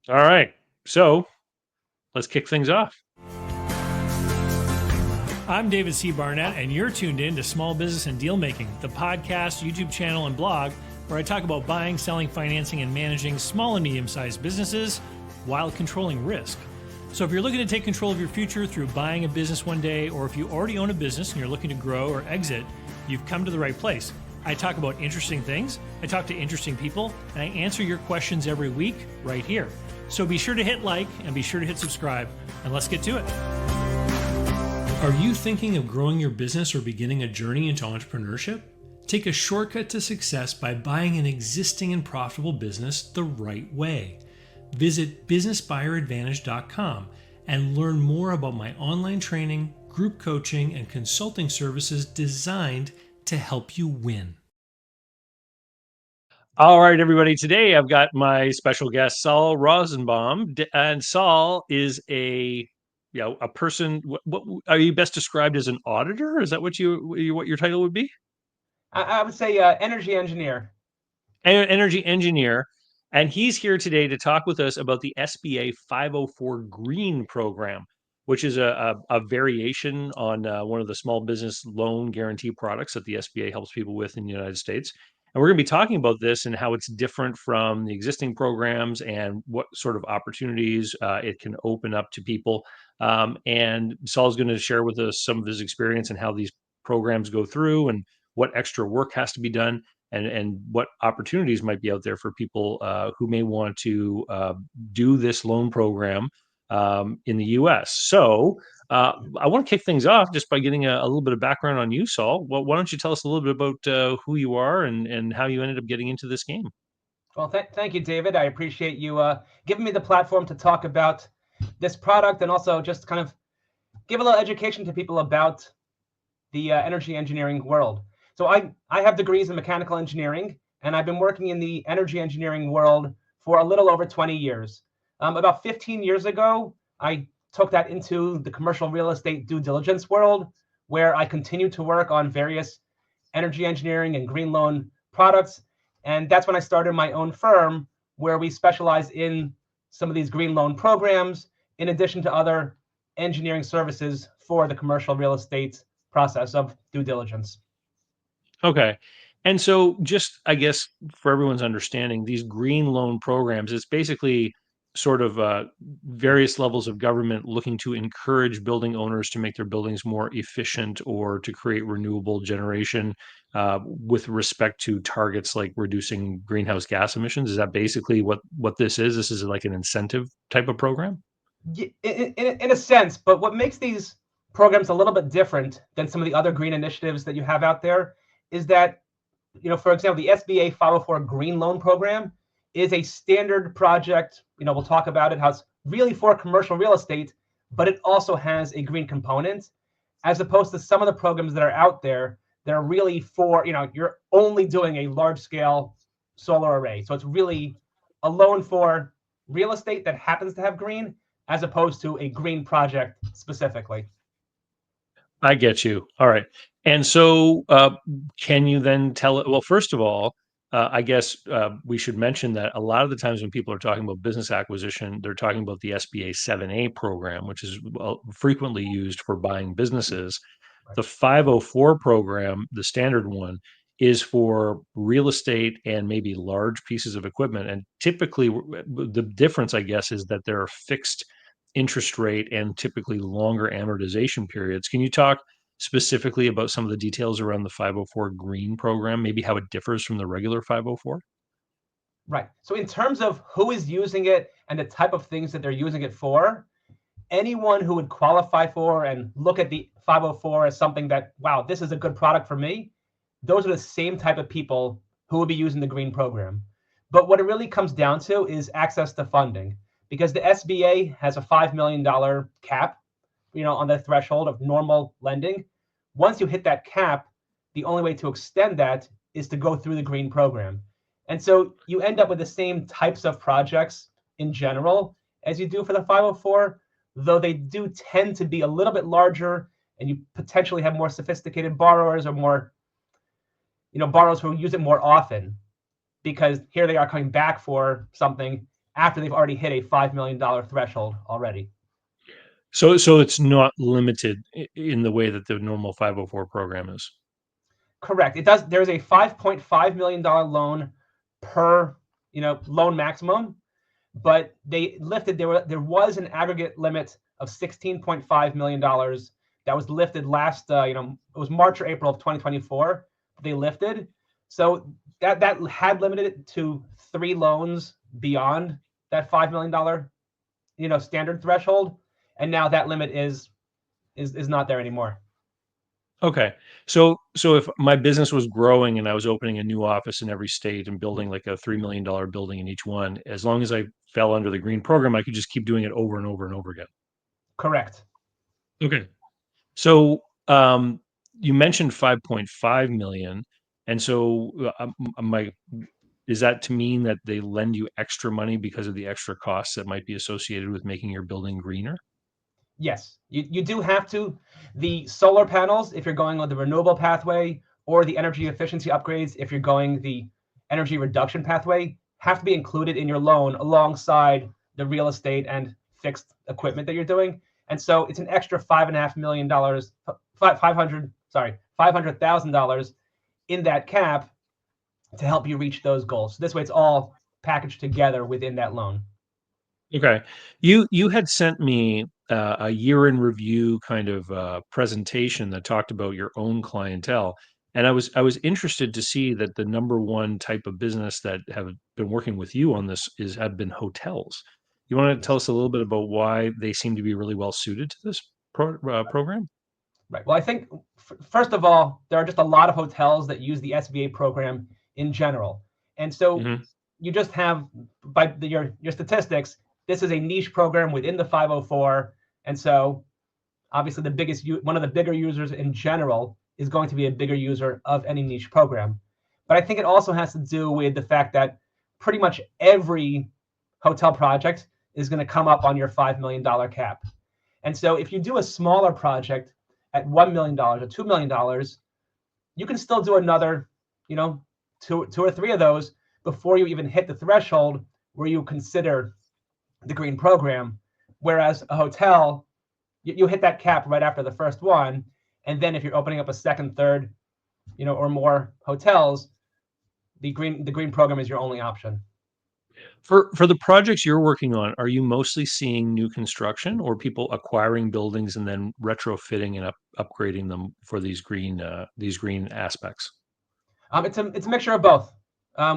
All right. So let's kick things off. I'm David C. Barnett, and you're tuned in to Small Business and Deal Making, the podcast, YouTube channel, and blog where I talk about buying, selling, financing, and managing small and medium sized businesses while controlling risk. So, if you're looking to take control of your future through buying a business one day, or if you already own a business and you're looking to grow or exit, you've come to the right place. I talk about interesting things, I talk to interesting people, and I answer your questions every week right here. So be sure to hit like and be sure to hit subscribe, and let's get to it. Are you thinking of growing your business or beginning a journey into entrepreneurship? Take a shortcut to success by buying an existing and profitable business the right way. Visit businessbuyeradvantage.com and learn more about my online training, group coaching, and consulting services designed to help you win. All right, everybody. Today I've got my special guest, Sol Rosenbaum, and Sol is a person. What are you best described as, an auditor? Is that what your title would be? I would say energy engineer. Energy engineer. And he's here today to talk with us about the SBA 504 Green program, which is a variation on one of the small business loan guarantee products that the SBA helps people with in the United States. And we're going to be talking about this and how it's different from the existing programs and what sort of opportunities it can open up to people. And Saul's going to share with us some of his experience and how these programs go through and what extra work has to be done, and what opportunities might be out there for people who may want to do this loan program in the U.S. So I want to kick things off just by getting a little bit of background on you, Saul. Well, why don't you tell us a little bit about who you are and how you ended up getting into this game? Well, thank you, David. I appreciate you giving me the platform to talk about this product and also just kind of give a little education to people about the energy engineering world. So I have degrees in mechanical engineering, and I've been working in the energy engineering world for a little over 20 years. About 15 years ago, I took that into the commercial real estate due diligence world, where I continued to work on various energy engineering and green loan products. And that's when I started my own firm, where we specialize in some of these green loan programs, in addition to other engineering services for the commercial real estate process of due diligence. Okay. And so just, I guess, for everyone's understanding, these green loan programs, it's basically sort of various levels of government looking to encourage building owners to make their buildings more efficient or to create renewable generation with respect to targets like reducing greenhouse gas emissions. Is that basically what this is? This is like an incentive type of program? In a sense, but what makes these programs a little bit different than some of the other green initiatives that you have out there is that, for example, the SBA 504 Green Loan Program is a standard project. We'll talk about it, how it's really for commercial real estate, but it also has a green component, as opposed to some of the programs that are out there that are really for, you're only doing a large scale solar array. So it's really a loan for real estate that happens to have green, as opposed to a green project specifically. I get you. All right. And so, can you then tell it? Well, first of all, I guess we should mention that a lot of the times when people are talking about business acquisition, they're talking about the SBA 7A program, which is frequently used for buying businesses. The 504 program, the standard one, is for real estate and maybe large pieces of equipment. And typically, the difference, I guess, is that there are fixed interest rate and typically longer amortization periods. Can you talk specifically about some of the details around the 504 Green program, maybe how it differs from the regular 504? Right. So in terms of who is using it and the type of things that they're using it for, anyone who would qualify for and look at the 504 as something that, wow, this is a good product for me, those are the same type of people who will be using the green program. But what it really comes down to is access to funding, because the SBA has a $5 million cap, on the threshold of normal lending. Once you hit that cap, the only way to extend that is to go through the green program. And so you end up with the same types of projects in general as you do for the 504, though they do tend to be a little bit larger, and you potentially have more sophisticated borrowers or more, borrowers who use it more often, because here they are coming back for something after they've already hit a $5 million threshold already. So it's not limited in the way that the normal 504 program is. Correct. It does. There's a $5.5 million loan per, loan maximum, but they lifted, there was an aggregate limit of $16.5 million that was lifted last, it was March or April of 2024. They lifted. So that had limited it to 3 loans beyond that $5 million, standard threshold. And now that limit is not there anymore. Okay. So if my business was growing and I was opening a new office in every state and building like a $3 million building in each one, as long as I fell under the green program, I could just keep doing it over and over and over again. Correct. Okay. So you mentioned 5.5 million. And so is that to mean that they lend you extra money because of the extra costs that might be associated with making your building greener? Yes, you do have to. The solar panels, if you're going on the renewable pathway, or the energy efficiency upgrades, if you're going the energy reduction pathway, have to be included in your loan alongside the real estate and fixed equipment that you're doing. And so it's an extra $5.5 million, $500,000 in that cap to help you reach those goals. So this way, it's all packaged together within that loan. Okay. You had sent me a year in review kind of presentation that talked about your own clientele. And I was interested to see that the number one type of business that have been working with you on this have been hotels. You want to tell us a little bit about why they seem to be really well suited to this program? Right. Well, I think first of all, there are just a lot of hotels that use the SBA program in general, and so you just have by your statistics. This is a niche program within the 504, and so obviously one of the bigger users in general is going to be a bigger user of any niche program. But I think it also has to do with the fact that pretty much every hotel project is going to come up on your $5 million cap. And so if you do a smaller project at $1 million or $2 million, you can still do another, two or three of those before you even hit the threshold where you consider the green program. Whereas a hotel, you hit that cap right after the first one. And then if you're opening up a second, third, or more hotels, the green program is your only option. For the projects you're working on, are you mostly seeing new construction or people acquiring buildings and then retrofitting and upgrading them for these green aspects? It's a mixture of both.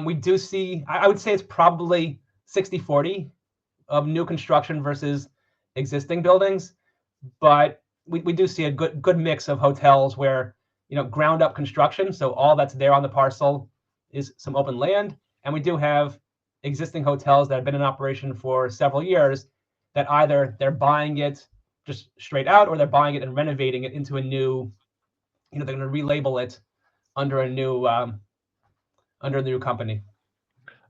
We do see, I would say it's probably 60-40 of new construction versus existing buildings, but we do see a good mix of hotels where, ground up construction. So all that's there on the parcel is some open land. And we do have existing hotels that have been in operation for several years that either they're buying it just straight out or they're buying it and renovating it into a new, they're going to relabel it under a new company.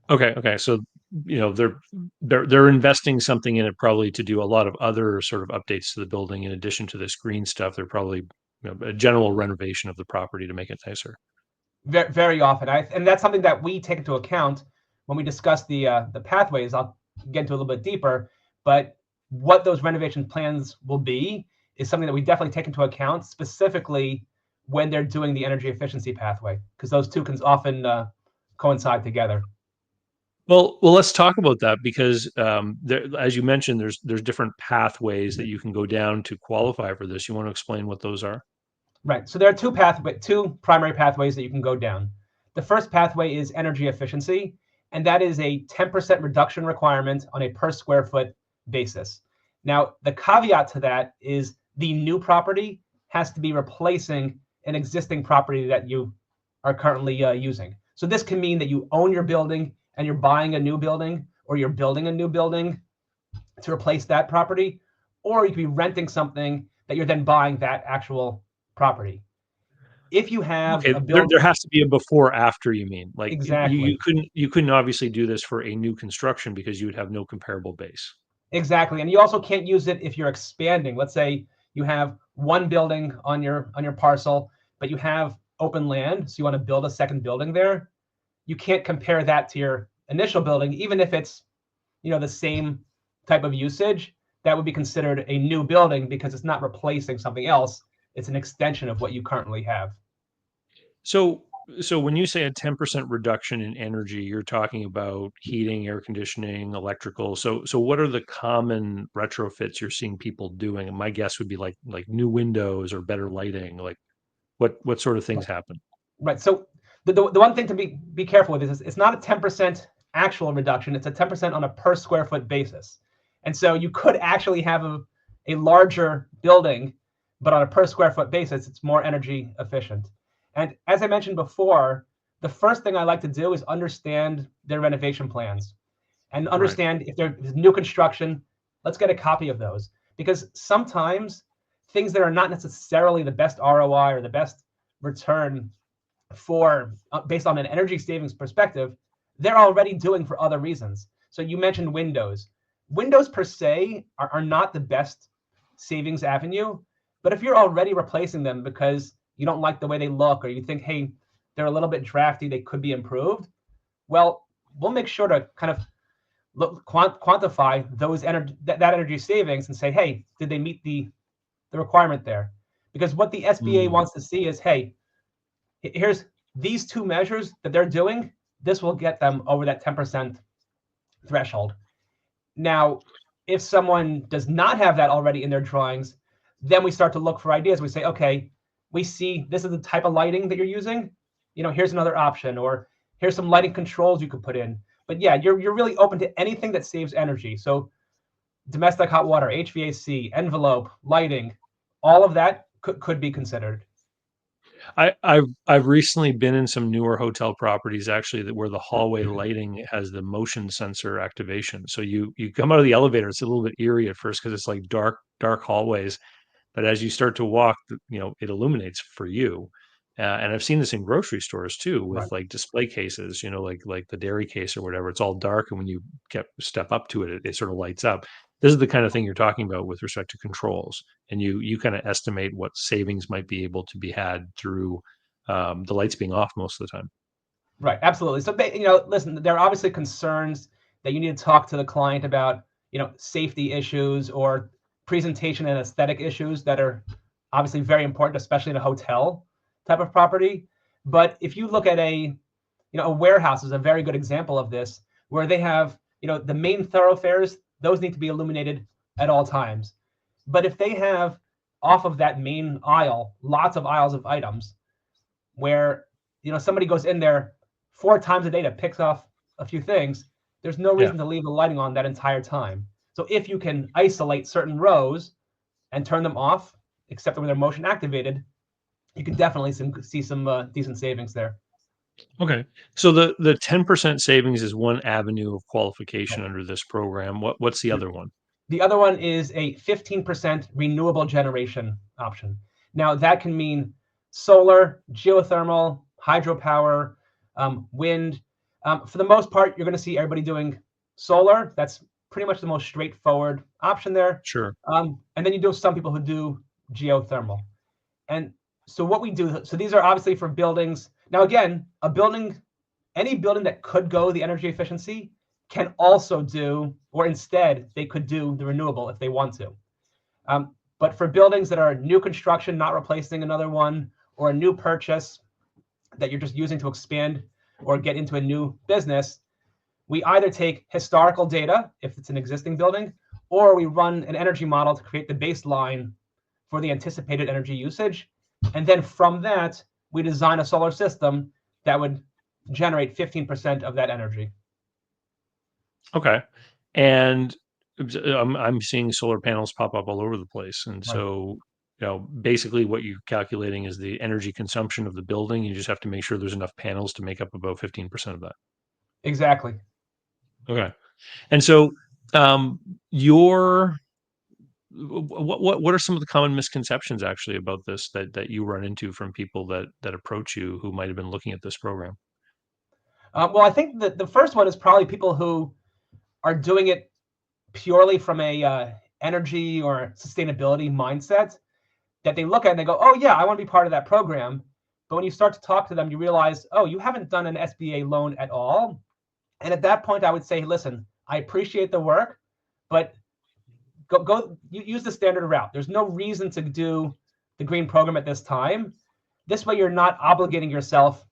Okay. So they're investing something in it probably to do a lot of other sort of updates to the building in addition to this green stuff. They're probably a general renovation of the property to make it nicer. Very, very often, and that's something that we take into account when we discuss the pathways. I'll get into a little bit deeper, but what those renovation plans will be is something that we definitely take into account, specifically when they're doing the energy efficiency pathway, because those two can often coincide together. Well, let's talk about that because, as you mentioned, there's different pathways that you can go down to qualify for this. You want to explain what those are? Right. So there are two primary pathways that you can go down. The first pathway is energy efficiency, and that is a 10% reduction requirement on a per square foot basis. Now, the caveat to that is the new property has to be replacing an existing property that you are currently using. So this can mean that you own your building and you're buying a new building, or you're building a new building to replace that property, or you could be renting something that you're then buying that actual property. If you have a building, there has to be a before after. You mean like exactly. You couldn't obviously do this for a new construction because you would have no comparable base. Exactly, and you also can't use it if you're expanding. Let's say you have one building on your parcel, but you have open land, so you want to build a second building there. You can't compare that to your initial building, even if it's the same type of usage, that would be considered a new building because it's not replacing something else. It's an extension of what you currently have. So, so when you say a 10% reduction in energy, you're talking about heating, air conditioning, electrical. So what are the common retrofits you're seeing people doing? And my guess would be like new windows or better lighting. Like what sort of things happen? Right. So the one thing to be careful with is it's not a 10% actual reduction. It's a 10% on a per square foot basis. And so you could actually have a larger building, but on a per square foot basis, it's more energy efficient. And as I mentioned before, the first thing I like to do is understand their renovation plans and Right. understand if there's new construction. Let's get a copy of those, because sometimes things that are not necessarily the best ROI or the best return for based on an energy savings perspective, they're already doing for other reasons. So you mentioned windows. Windows per se are not the best savings avenue, but if you're already replacing them because you don't like the way they look, or you think, hey, they're a little bit drafty, they could be improved, well, we'll make sure to kind of quantify those that energy savings and say, hey, did they meet the requirement there? Because what the SBA Mm. wants to see is, hey, here's these two measures that they're doing. This will get them over that 10% threshold. Now, if someone does not have that already in their drawings, then we start to look for ideas. We say, okay, we see this is the type of lighting that you're using. Here's another option, or here's some lighting controls you could put in. But yeah, you're really open to anything that saves energy. So domestic hot water, HVAC, envelope, lighting, all of that could be considered. I've recently been in some newer hotel properties actually that where the hallway lighting has the motion sensor activation. So you come out of the elevator, it's a little bit eerie at first because it's like dark hallways, but as you start to walk, it illuminates for you. And I've seen this in grocery stores too, with Right. like display cases, like the dairy case or whatever. It's all dark, and when you step up to it, it sort of lights up. This is the kind of thing you're talking about with respect to controls, and you kind of estimate what savings might be able to be had through the lights being off most of the time. Right, absolutely. So, listen, there are obviously concerns that you need to talk to the client about, safety issues or presentation and aesthetic issues that are obviously very important, especially in a hotel type of property. But if you look at a warehouse is a very good example of this, where they have, the main thoroughfares, those need to be illuminated at all times. But if they have off of that main aisle, lots of aisles of items where, somebody goes in there 4 times a day to pick off a few things, there's no Yeah. reason to leave the lighting on that entire time. So if you can isolate certain rows and turn them off, except when they're motion activated, you can definitely see some decent savings there. Okay. So the 10% savings is one avenue of qualification Right. under this program. What's the other one? The other one is a 15% renewable generation option. Now, that can mean solar, geothermal, hydropower, wind. For the most part, you're going to see everybody doing solar. That's pretty much the most straightforward option there. Sure. And then you do have some people who do geothermal. And so what we do, so these are obviously for buildings. Now, again, any building that could go the energy efficiency can also do, or instead they could do the renewable if they want to. But for buildings that are new construction, not replacing another one, or a new purchase that you're just using to expand or get into a new business, we either take historical data if it's an existing building, or we run an energy model to create the baseline for the anticipated energy usage. And then from that, we design a solar system that would generate 15% of that energy. Okay. And I'm seeing solar panels pop up all over the place. And Right. so, basically what you're calculating is the energy consumption of the building. You just have to make sure there's enough panels to make up about 15% of that. Exactly. Okay. And so, your what are some of the common misconceptions actually about this that you run into from people that approach you who might have been looking at this program? Well, I think that the first one is probably people who are doing it purely from a energy or sustainability mindset, that they look at and they go, oh yeah, I want to be part of that program. But when you start to talk to them, you realize, oh, you haven't done an SBA loan at all. And at that point, I would say, listen, I appreciate the work, but use the standard route. There's no reason to do the green program at this time. This way, you're not obligating yourself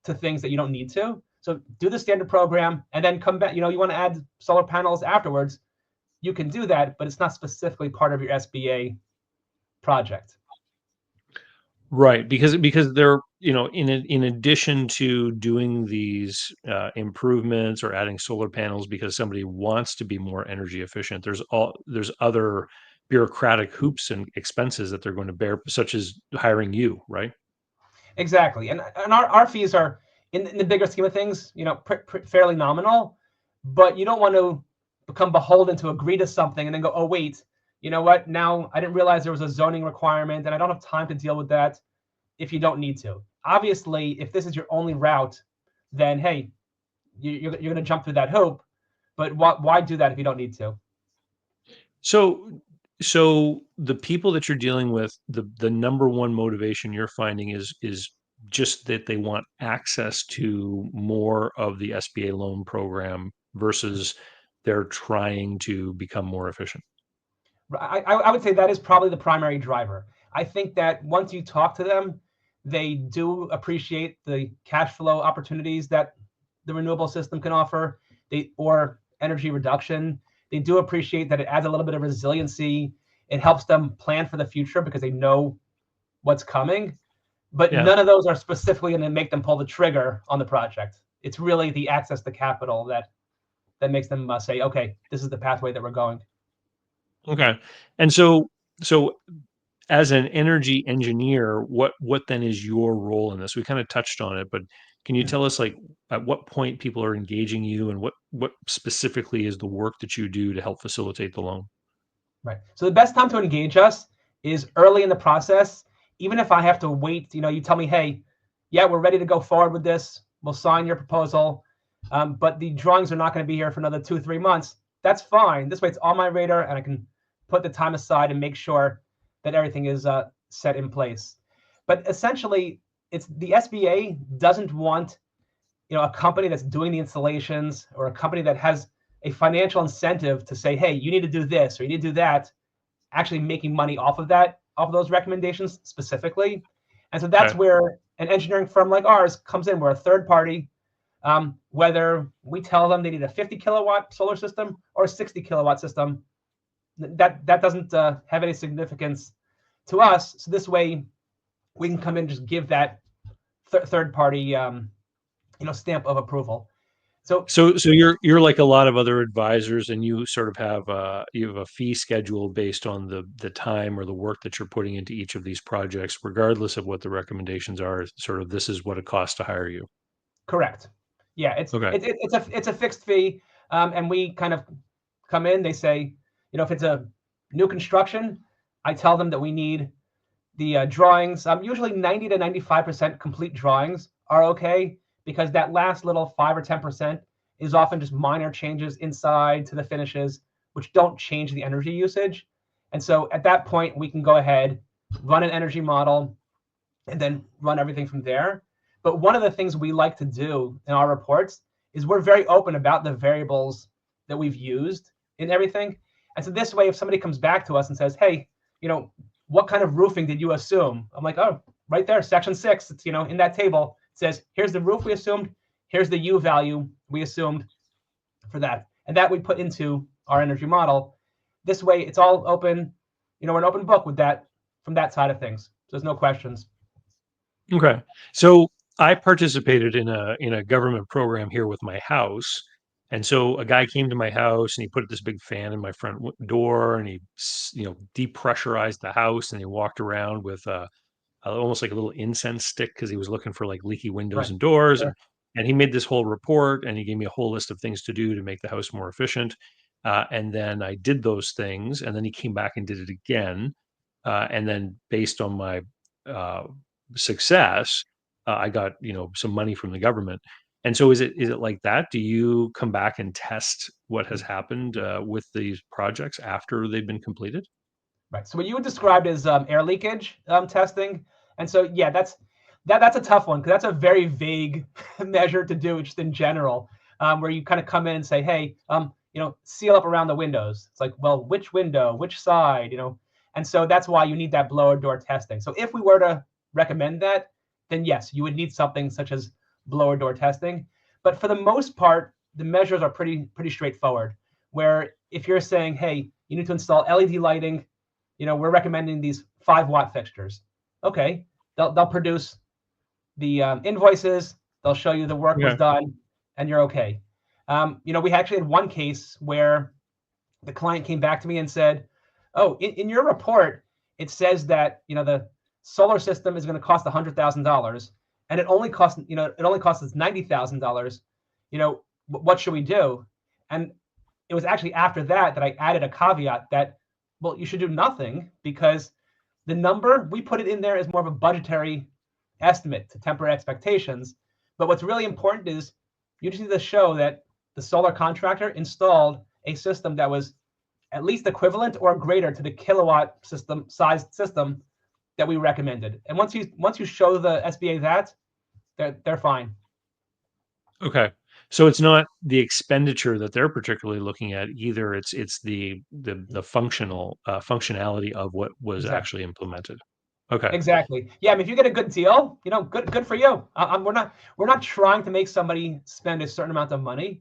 to things that you don't need to. So do the standard program and then come back. You want to add solar panels afterwards. You can do that, but it's not specifically part of your SBA project. Right, because they're, in addition to doing these improvements or adding solar panels because somebody wants to be more energy efficient, there's other bureaucratic hoops and expenses that they're going to bear, such as hiring you, right? Exactly, and our fees are in the bigger scheme of things, fairly nominal, but you don't want to become beholden to agree to something and then go, oh wait, you know what? Now I didn't realize there was a zoning requirement, and I don't have time to deal with that. If you don't need to, obviously, if this is your only route, then hey, you're going to jump through that hoop. But why do that if you don't need to? So the people that you're dealing with, the number one motivation you're finding is just that they want access to more of the SBA loan program versus they're trying to become more efficient. I would say that is probably the primary driver. I think that once you talk to them, they do appreciate the cash flow opportunities that the renewable system can offer, or energy reduction. They do appreciate that it adds a little bit of resiliency. It helps them plan for the future because they know what's coming. But Yeah. none of those are specifically going to make them pull the trigger on the project. It's really the access to capital that makes them say, okay, this is the pathway that we're going. Okay. And so as an energy engineer, what then is your role in this? We kind of touched on it, but can you tell us, like, at what point people are engaging you and what specifically is the work that you do to help facilitate the loan? Right. So the best time to engage us is early in the process. Even if I have to wait, you tell me, hey, yeah, we're ready to go forward with this. We'll sign your proposal. But the drawings are not going to be here for another 2-3 months. That's fine. This way it's on my radar and I can put the time aside and make sure that everything is set in place. But essentially, it's the SBA doesn't want a company that's doing the installations or a company that has a financial incentive to say, hey, you need to do this or you need to do that, actually making money off of those recommendations specifically. And so that's Okay. where an engineering firm like ours comes in. We're a third party. Whether we tell them they need a 50 kilowatt solar system or a 60 kilowatt system, that doesn't have any significance to us. So this way, we can come in and just give that third party stamp of approval. So you're like a lot of other advisors, and you sort of have a fee schedule based on the time or the work that you're putting into each of these projects, regardless of what the recommendations are. Sort of, this is what it costs to hire you. correct. Yeah, Okay. it's a fixed fee, and we kind of come in. They say, if it's a new construction, I tell them that we need the drawings. Usually 90 to 95% complete drawings are okay, because that last little 5 or 10% is often just minor changes inside to the finishes, which don't change the energy usage. And so at that point, we can go ahead, run an energy model, and then run everything from there. But one of the things we like to do in our reports is we're very open about the variables that we've used in everything. And so this way, if somebody comes back to us and says, hey, what kind of roofing did you assume? I'm like, oh, right there, section 6, it's, in that table, it says, here's the roof we assumed, here's the U value we assumed for that. And that we put into our energy model. This way, it's all open, we're an open book with that, from that side of things. So there's no questions. Okay. So I participated in a government program here with my house. And so a guy came to my house and he put this big fan in my front door, and he, depressurized the house, and he walked around with almost like a little incense stick because he was looking for like leaky windows Right. and doors. Sure. And he made this whole report, and he gave me a whole list of things to do to make the house more efficient. And then I did those things, and then he came back and did it again. And then based on my uh, success, I got, some money from the government. And so is it like that? Do you come back and test what has happened with these projects after they've been completed? Right. So what you would describe as air leakage testing, and so yeah, that's a tough one, because that's a very vague measure to do just in general, where you kind of come in and say, hey, seal up around the windows. It's like, well, which window, which side, and so that's why you need that blower door testing. So if we were to recommend that, then yes, you would need something such as blower door testing. But for the most part, the measures are pretty straightforward. Where if you're saying, hey, you need to install LED lighting, we're recommending these 5-watt fixtures. Okay, they'll produce the invoices. They'll show you the work was done, and you're okay. We actually had one case where the client came back to me and said, oh, in your report, it says that, the solar system is going to cost $100,000 and it only costs us $90,000. What should we do? And it was actually after that I added a caveat that, well, you should do nothing, because the number, we put it in there as more of a budgetary estimate to temper expectations. But what's really important is you just need to show that the solar contractor installed a system that was at least equivalent or greater to the kilowatt sized system that we recommended. And once you show the SBA that, they're fine. Okay. So it's not the expenditure that they're particularly looking at either. It's the functionality of what was actually implemented. Okay. Exactly. Yeah. I mean, if you get a good deal, good for you. We're not trying to make somebody spend a certain amount of money.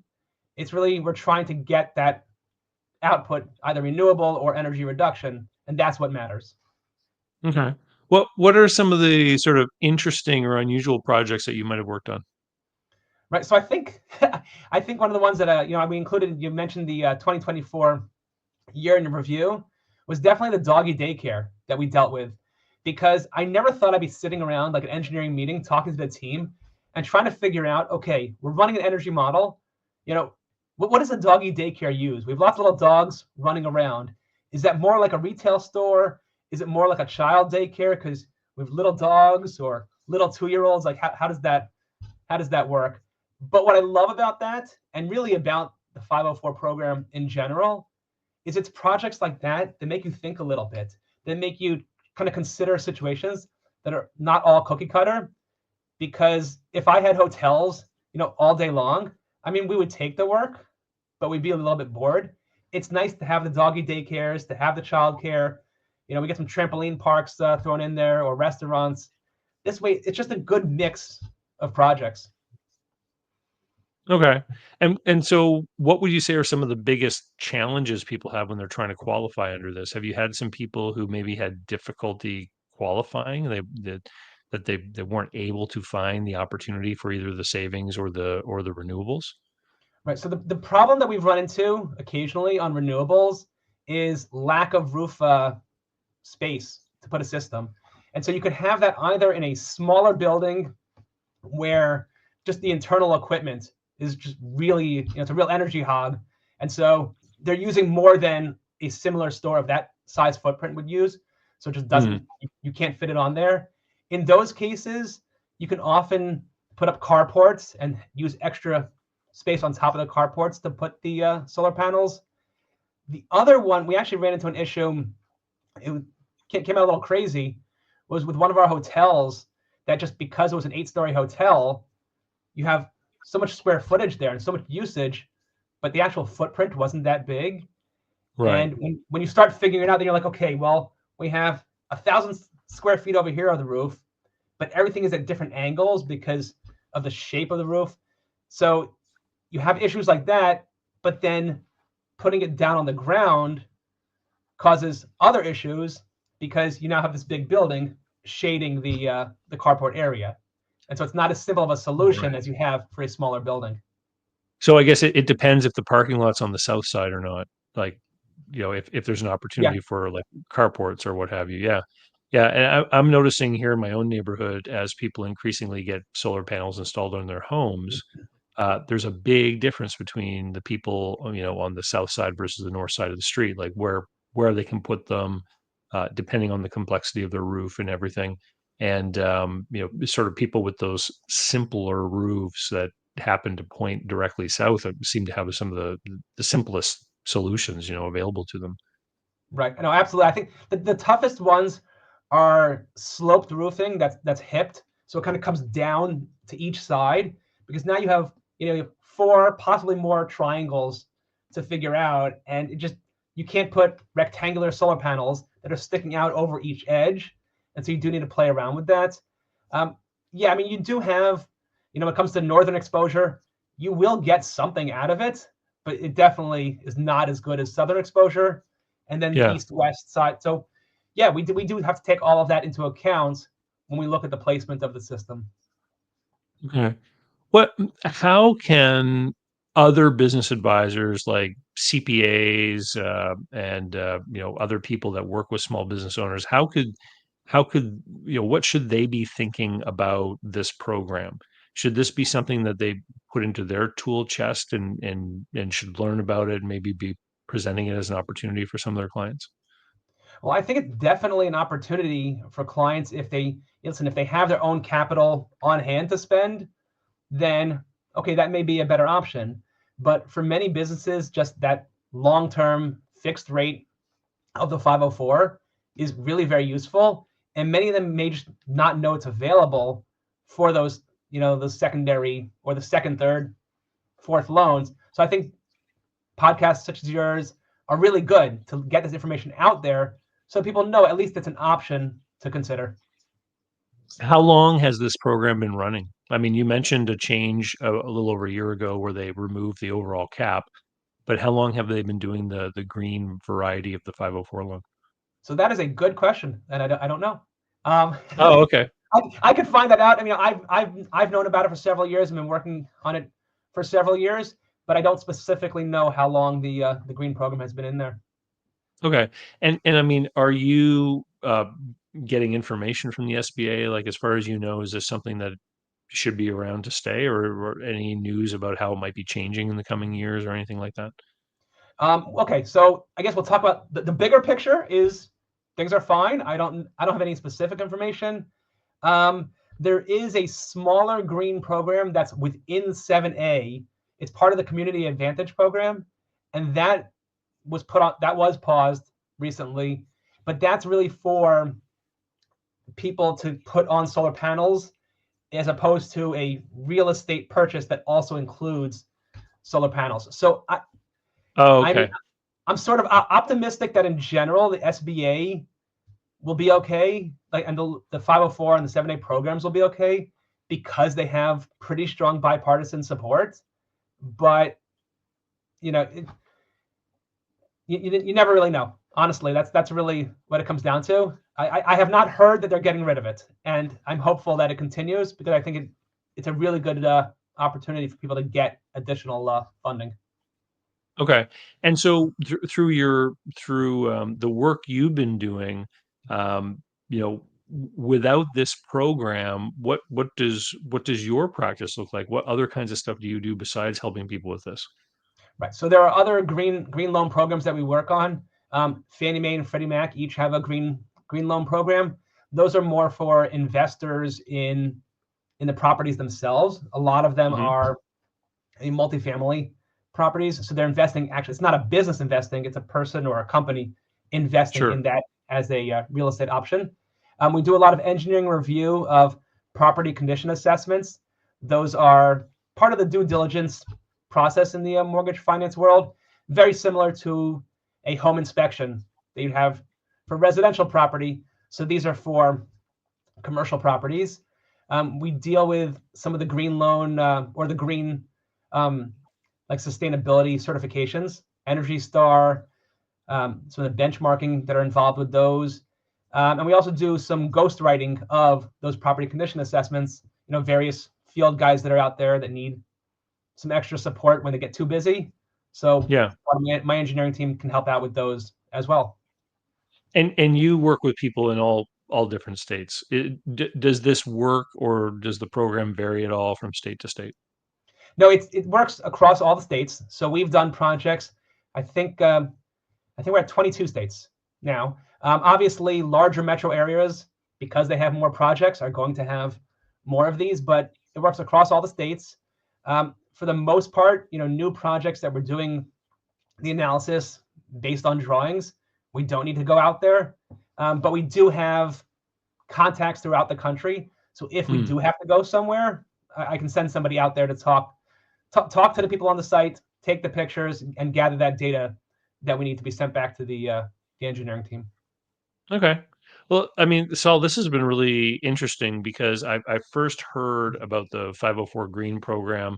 It's really, we're trying to get that output, either renewable or energy reduction, and that's what matters. Okay. What are some of the sort of interesting or unusual projects that you might have worked on? Right. So I think one of the ones that we included, you mentioned the 2024 year in review, was definitely the doggy daycare that we dealt with, because I never thought I'd be sitting around like an engineering meeting talking to the team and trying to figure out, okay, we're running an energy model. What does a doggy daycare use? We have lots of little dogs running around. Is that more like a retail store? Is it more like a child daycare because we have little dogs or little 2-year-olds? Like how does that work? But what I love about that, and really about the 504 program in general, is it's projects like that make you think a little bit. They make you kind of consider situations that are not all cookie cutter. Because if I had hotels, all day long, I mean, we would take the work, but we'd be a little bit bored. It's nice to have the doggy daycares, to have the childcare. We get some trampoline parks thrown in there, or restaurants. This way, it's just a good mix of projects. Okay. And so what would you say are some of the biggest challenges people have when they're trying to qualify under this? Have you had some people who maybe had difficulty qualifying? They weren't able to find the opportunity for either the savings or the renewables? Right. So the problem that we've run into occasionally on renewables is lack of roof space to put a system. And so you could have that either in a smaller building where just the internal equipment is just really, it's a real energy hog. And so they're using more than a similar store of that size footprint would use. So it just doesn't, you can't fit it on there. In those cases, you can often put up carports and use extra space on top of the carports to put the solar panels. The other one, we actually ran into an issue, it came out a little crazy, was with one of our hotels that just because it was an 8-story hotel, you have so much square footage there and so much usage, but the actual footprint wasn't that big. Right. And when you start figuring it out, then you're like, okay, well, we have 1,000 square feet over here on the roof, but everything is at different angles because of the shape of the roof. So you have issues like that, but then putting it down on the ground causes other issues because you now have this big building shading the carport area. And so it's not as simple of a solution as you have for a smaller building. So I guess it depends if the parking lot's on the south side or not. Like, if there's an opportunity for like carports or what have you. Yeah. Yeah. And I'm noticing here in my own neighborhood, as people increasingly get solar panels installed on their homes, there's a big difference between the people, on the south side versus the north side of the street, like where they can put them, depending on the complexity of their roof and everything. And sort of people with those simpler roofs that happen to point directly south seem to have some of the simplest solutions, available to them. Right. No, absolutely. I think the toughest ones are sloped roofing that's hipped, so it kind of comes down to each side, because now you have 4, possibly more triangles to figure out, and you can't put rectangular solar panels that are sticking out over each edge, and so you do need to play around with that. Yeah, I mean, you do have, when it comes to northern exposure, you will get something out of it, but it definitely is not as good as southern exposure, and then Yeah. east-west side. So yeah, we do have to take all of that into account when we look at the placement of the system. Okay. How can other business advisors like CPAs and other people that work with small business owners, how could what should they be thinking about this program? Should this be something that they put into their tool chest and should learn about it and maybe be presenting it as an opportunity for some of their clients? Well, I think it's definitely an opportunity for clients if they have their own capital on hand to spend, then okay, that may be a better option. But for many businesses, just that long-term fixed rate of the 504 is really very useful. And many of them may just not know it's available for those, those secondary or the second, third, fourth loans. So I think podcasts such as yours are really good to get this information out there so people know at least it's an option to consider. How long has this program been running? I mean, you mentioned a change a little over a year ago where they removed the overall cap, but how long have they been doing the green variety of the 504 loan? So that is a good question, and I don't know. Um, Oh, okay. I could find that out. I mean, I've known about it for several years and been working on it for several years, but I don't specifically know how long the green program has been in there. Okay. And I mean, are you getting information from the SBA? Like, as far as you know, is this something that should be around to stay, or any news about how it might be changing in the coming years or anything like that? Okay, so I guess we'll talk about the bigger picture. Is things are fine. I don't have any specific information. There is a smaller green program that's within 7A. It's part of the Community Advantage program, and that was paused recently, but that's really for people to put on solar panels as opposed to a real estate purchase that also includes solar panels. So Oh, I mean, okay. I'm sort of optimistic that in general the SBA will be okay, like, and the 504 and the 7A programs will be okay because they have pretty strong bipartisan support. But you know, you never really know. Honestly, that's really what it comes down to. I have not heard that they're getting rid of it, and I'm hopeful that it continues because I think it's a really good opportunity for people to get additional funding. Okay. And so through the work you've been doing, without this program, what does your practice look like? What other kinds of stuff do you do besides helping people with this? Right. So there are other green loan programs that we work on. Fannie Mae and Freddie Mac each have a green loan program. Those are more for investors in the properties themselves. A lot of them Hmm. are in multifamily properties. So they're investing. Actually, it's not a business investing; it's a person or a company investing Sure. in that as a real estate option. We do a lot of engineering review of property condition assessments. Those are part of the due diligence process in the mortgage finance world, very similar to a home inspection that you have for residential property. So these are for commercial properties. We deal with some of the green loan or the green like sustainability certifications, Energy Star, some of the benchmarking that are involved with those. And we also do some ghostwriting of those property condition assessments, various field guys that are out there that need some extra support when they get too busy. So Yeah. my engineering team can help out with those as well. And you work with people in all different states. Does this work, or does the program vary at all from state to state? No, it works across all the states. So we've done projects. I think we're at 22 states now. Obviously, larger metro areas, because they have more projects, are going to have more of these, but it works across all the states. For the most part, new projects that we're doing the analysis based on drawings, we don't need to go out there, but we do have contacts throughout the country. So if we Hmm. do have to go somewhere, I can send somebody out there to talk to the people on the site, take the pictures, and gather that data that we need to be sent back to the engineering team. Okay. Well, I mean, Saul, this has been really interesting because I first heard about the 504 Green program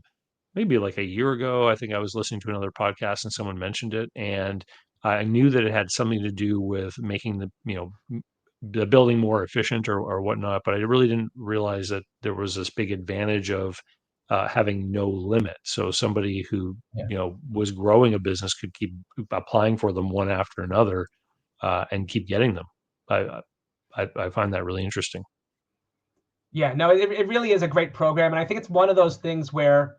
maybe like a year ago. I think I was listening to another podcast and someone mentioned it, and I knew that it had something to do with making the building more efficient or whatnot. But I really didn't realize that there was this big advantage of having no limit. So somebody who Yeah. was growing a business could keep applying for them one after another and keep getting them. I, I find that really interesting. Yeah, no, it really is a great program. And I think it's one of those things where,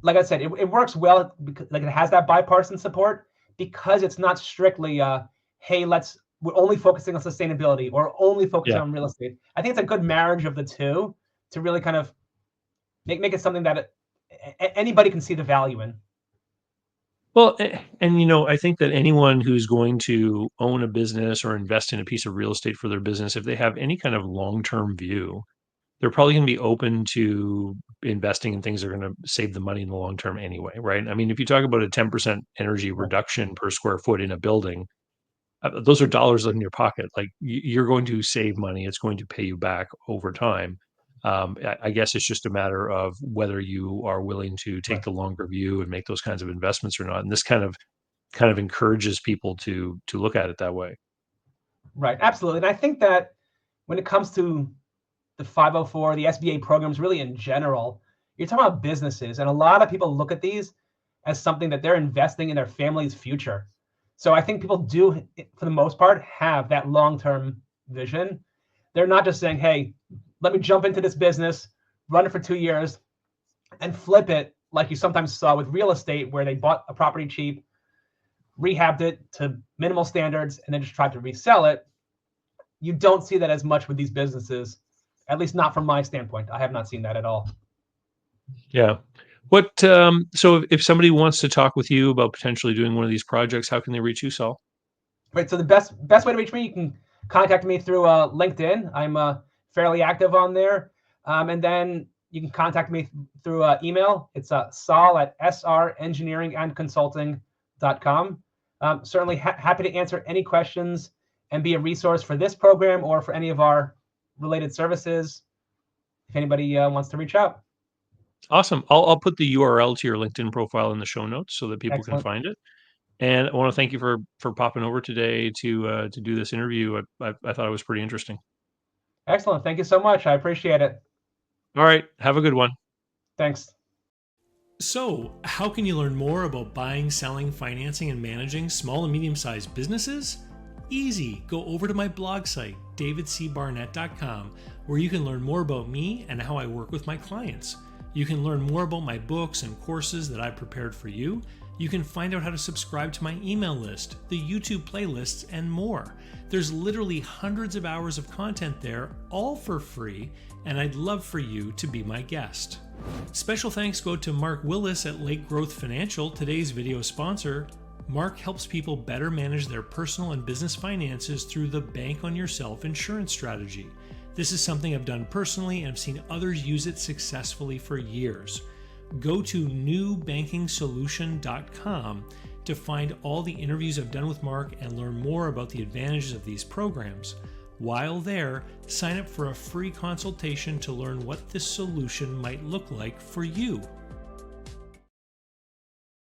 like I said, it works well because like it has that bipartisan support because it's not strictly, hey, we're only focusing on sustainability or only focusing Yeah. on real estate. I think it's a good marriage of the two to really kind of make it something that anybody can see the value in. Well, and I think that anyone who's going to own a business or invest in a piece of real estate for their business, if they have any kind of long-term view, they're probably going to be open to investing in things that are going to save the money in the long term anyway, right? I mean, if you talk about a 10% energy Right. reduction per square foot in a building, those are dollars in your pocket. Like you're going to save money. It's going to pay you back over time. I guess it's just a matter of whether you are willing to take Right. the longer view and make those kinds of investments or not. And this kind of encourages people to look at it that way. Right. Absolutely. And I think that when it comes to the 504, the SBA programs, really in general, you're talking about businesses. And a lot of people look at these as something that they're investing in their family's future. So I think people do, for the most part, have that long-term vision. They're not just saying, hey, let me jump into this business, run it for 2 years, and flip it like you sometimes saw with real estate, where they bought a property cheap, rehabbed it to minimal standards, and then just tried to resell it. You don't see that as much with these businesses, at least not from my standpoint. I have not seen that at all. Yeah. So if somebody wants to talk with you about potentially doing one of these projects, how can they reach you, Saul? Right. So the best way to reach me, you can contact me through LinkedIn. I'm fairly active on there, and then you can contact me through email. It's Sol at srengineeringandconsulting.com. Certainly happy to answer any questions and be a resource for this program or for any of our related services if anybody wants to reach out. Awesome. I'll put the URL to your LinkedIn profile in the show notes so that people can Excellent. find it. And I want to thank you for popping over today to do this interview. I thought it was pretty interesting. Excellent. Thank you so much. I appreciate it. All right. Have a good one. Thanks. So, how can you learn more about buying, selling, financing, and managing small and medium-sized businesses? Easy. Go over to my blog site, davidcbarnett.com, where you can learn more about me and how I work with my clients. You can learn more about my books and courses that I've prepared for you. You can find out how to subscribe to my email list, the YouTube playlists, and more. There's literally hundreds of hours of content there, all for free, and I'd love for you to be my guest. Special thanks go to Mark Willis at Lake Growth Financial, today's video sponsor. Mark helps people better manage their personal and business finances through the Bank on Yourself insurance strategy. This is something I've done personally and I've seen others use it successfully for years. Go to newbankingsolution.com to find all the interviews I've done with Mark and learn more about the advantages of these programs. While there, sign up for a free consultation to learn what this solution might look like for you.